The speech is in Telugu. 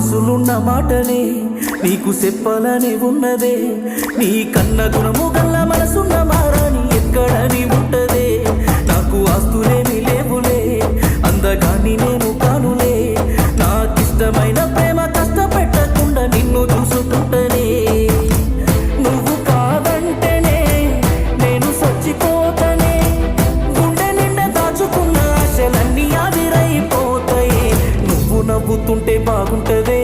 మనసులున్న మాటనే నీకు చెప్పాలని ఉన్నదే, నీ కన్న గుణము గల్ల మనసున్న మారాని ఎక్కడని ఉంటదే. నాకు ఆస్తులేమి లేవులే, అందగాని నేను కానులే, నాకిష్టమైన ప్రేమ కష్టపెట్టకుండా నిన్ను చూసుకుంటనే. నువ్వు కాదంటేనే నేను చచ్చిపోతనే, గుండె నిండా దాచుకున్న ఆశలన్నీ ఆవిరైపోతాయి. నువ్వు నవ్వుతుంటే బాగుంటదే.